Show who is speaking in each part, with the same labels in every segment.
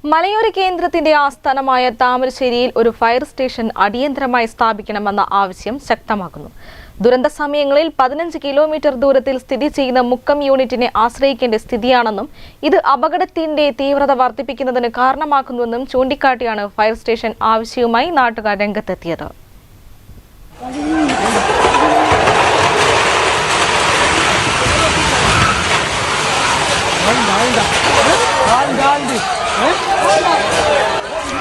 Speaker 1: മലയോര കേന്ദ്രത്തിന്റെ ആസ്ഥാനമായ താമരശ്ശേരിയിൽ ഒരു ഫയർ സ്റ്റേഷൻ അടിയന്തരമായി സ്ഥാപിക്കണമെന്ന ആവശ്യം ശക്തമാക്കുന്നു. ദുരന്ത സമയങ്ങളിൽ 15 കിലോമീറ്റർ ദൂരത്തിൽ സ്ഥിതി ചെയ്യുന്ന മുക്കം യൂണിറ്റിനെ ആശ്രയിക്കേണ്ട സ്ഥിതിയാണെന്നും ഇത് അപകടത്തിന്റെ തീവ്രത വർദ്ധിപ്പിക്കുന്നതിന് കാരണമാക്കുന്നുവെന്നും ചൂണ്ടിക്കാട്ടിയാണ് ഫയർ സ്റ്റേഷൻ ആവശ്യവുമായി നാട്ടുകാർ രംഗത്തെത്തിയത്.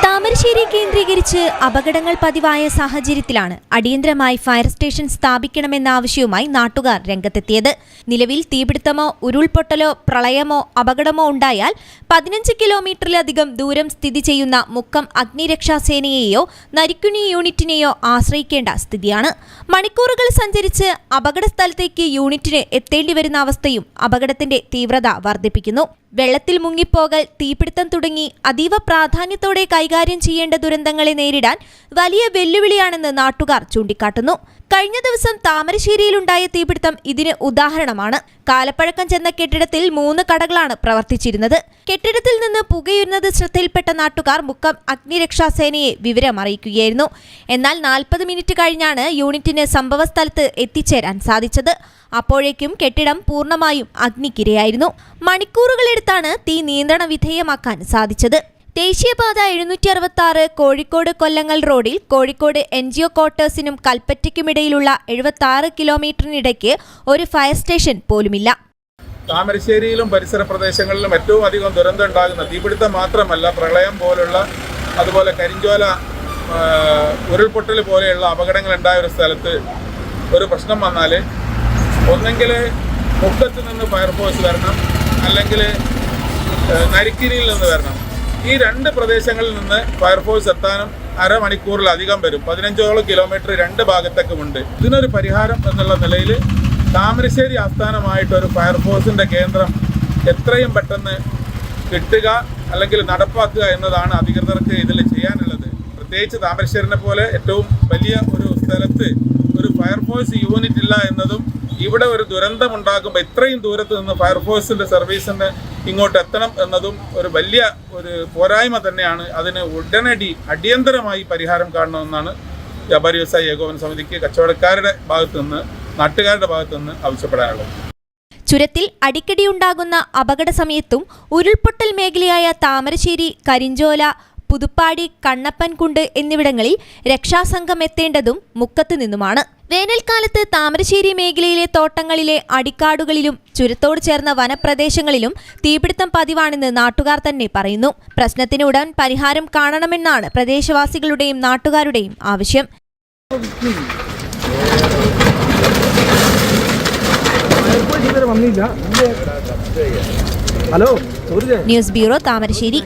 Speaker 2: താമരശ്ശേരി കേന്ദ്രീകരിച്ച് അപകടങ്ങൾ പതിവായ സാഹചര്യത്തിലാണ് അടിയന്തരമായി ഫയർ സ്റ്റേഷൻ സ്ഥാപിക്കണമെന്ന ആവശ്യവുമായി നാട്ടുകാർ രംഗത്തെത്തിയത്. നിലവിൽ തീപിടുത്തമോ ഉരുൾപൊട്ടലോ പ്രളയമോ അപകടമോ ഉണ്ടായാൽ 15 കിലോമീറ്ററിലധികം ദൂരം സ്ഥിതി ചെയ്യുന്ന മുക്കം അഗ്നിരക്ഷാസേനയെയോ നരിക്കുനി യൂണിറ്റിനെയോ ആശ്രയിക്കേണ്ട സ്ഥിതിയാണ്. മണിക്കൂറുകൾ സഞ്ചരിച്ച് അപകട സ്ഥലത്തേക്ക് യൂണിറ്റിന് എത്തേണ്ടി വരുന്ന അവസ്ഥയും അപകടത്തിന്റെ തീവ്രത വർദ്ധിപ്പിക്കുന്നു. വെള്ളത്തിൽ മുങ്ങിപ്പോകൽ, തീപിടുത്തം തുടങ്ങി അതീവ പ്രാധാന്യത്തോടെ കൈകാര്യം ചെയ്യേണ്ട ദുരന്തങ്ങളെ നേരിടാൻ വലിയ വെല്ലുവിളിയാണെന്ന് നാട്ടുകാർ ചൂണ്ടിക്കാട്ടുന്നു. കഴിഞ്ഞ ദിവസം താമരശ്ശേരിയിലുണ്ടായ തീപിടുത്തം ഇതിന് ഉദാഹരണമാണ്. കാലപ്പഴക്കം ചെന്ന കെട്ടിടത്തിൽ 3 കടകളാണ് പ്രവർത്തിച്ചിരുന്നത്. കെട്ടിടത്തിൽ നിന്ന് പുകയുന്നത് ശ്രദ്ധയിൽപ്പെട്ട നാട്ടുകാർ മുക്കം അഗ്നിരക്ഷാസേനയെ വിവരമറിയിക്കുകയായിരുന്നു. എന്നാൽ 40 മിനിറ്റ് കഴിഞ്ഞാണ് യൂണിറ്റിന് സംഭവസ്ഥലത്ത് എത്തിച്ചേരാൻ സാധിച്ചത്. അപ്പോഴേക്കും കെട്ടിടം പൂർണ്ണമായും അഗ്നിക്കിരയായിരുന്നു. മണിക്കൂറുകളെടുത്താണ് തീ നിയന്ത്രണ വിധേയമാക്കാൻ സാധിച്ചത്. ദേശീയപാത 766 കോഴിക്കോട് കൊല്ലങ്ങൾ റോഡിൽ കോഴിക്കോട് NGO ക്വാർട്ടേഴ്സിനും കൽപ്പറ്റയ്ക്കുമിടയിലുള്ള 76 കിലോമീറ്ററിനിടയ്ക്ക് ഒരു ഫയർ സ്റ്റേഷൻ പോലുമില്ല.
Speaker 3: താമരശ്ശേരിയിലും പരിസര പ്രദേശങ്ങളിലും ഏറ്റവും അധികം ദുരന്തം ഉണ്ടാകുന്ന തീപിടുത്തം മാത്രമല്ല, പ്രളയം പോലുള്ള, അതുപോലെ കരിഞ്ചോല ഉരുൾപൊട്ടൽ പോലെയുള്ള അപകടങ്ങൾ ഉണ്ടായ ഒരു സ്ഥലത്ത് ഒരു പ്രശ്നം വന്നാൽ ഒന്നെങ്കിൽ മുക്കത്ത് നിന്ന് ഫയർഫോഴ്സ് വരണം, അല്ലെങ്കിൽ നരിക്കിനിയിൽ നിന്ന് വരണം. ഈ 2 പ്രദേശങ്ങളിൽ നിന്ന് ഫയർഫോഴ്സ് എത്താനും അരമണിക്കൂറിലധികം വരും. 15ഓളം കിലോമീറ്റർ 2 ഭാഗത്തേക്കുമുണ്ട്. ഇതിനൊരു പരിഹാരം എന്നുള്ള നിലയിൽ താമരശ്ശേരി ആസ്ഥാനമായിട്ടൊരു ഫയർഫോഴ്സിൻ്റെ കേന്ദ്രം എത്രയും പെട്ടെന്ന് കിട്ടുക അല്ലെങ്കിൽ നടപ്പാക്കുക എന്നതാണ് അധികൃതർക്ക് ഇതിൽ ചെയ്യാനുള്ളത്. പ്രത്യേകിച്ച് താമരശ്ശേരിനെ പോലെ ഏറ്റവും വലിയ ഒരു സ്ഥലത്ത് ഒരു ഫയർഫോഴ്സ് യൂണിറ്റ് ഇല്ല എന്നതും, ഇവിടെ ഒരു ദുരന്തമുണ്ടാകുമ്പോൾ ഇത്രയും ദൂരത്ത് നിന്ന് ഫയർഫോഴ്സിൻ്റെ സർവീസിന് ഇങ്ങോട്ട് എത്തണം എന്നതും ഒരു വലിയ ഒരു പോരായ്മ തന്നെയാണ്. അതിന് ഉടനടി അടിയന്തരമായി പരിഹാരം കാണണമെന്നാണ് വ്യാപാരി വ്യവസായ ഏകോപന സമിതിക്ക് കച്ചവടക്കാരുടെ ഭാഗത്തു നിന്ന്, നാട്ടുകാരുടെ ഭാഗത്തു നിന്ന് ആവശ്യപ്പെടാനുള്ളത്.
Speaker 2: ചുരത്തിൽ അടിക്കടി ഉണ്ടാകുന്ന അപകട സമയത്തും ഉരുൾപൊട്ടൽ മേഖലയായ താമരശ്ശേരി, കരിഞ്ചോല, പുതുപ്പാടി, കണ്ണപ്പൻകുണ്ട് എന്നിവിടങ്ങളിൽ രക്ഷാസംഘം എത്തേണ്ടതും മുക്കത്ത് നിന്നുമാണ്. വേനൽക്കാലത്ത് താമരശ്ശേരി മേഖലയിലെ തോട്ടങ്ങളിലെ അടിക്കാടുകളിലും ചുരത്തോട് ചേർന്ന വനപ്രദേശങ്ങളിലും തീപിടുത്തം പതിവാണെന്ന് നാട്ടുകാർ തന്നെ പറയുന്നു. പ്രശ്നത്തിന് ഉടൻ പരിഹാരം കാണണമെന്നാണ് പ്രദേശവാസികളുടെയും നാട്ടുകാരുടെയും ആവശ്യം.
Speaker 4: News bureau, Thamarassery.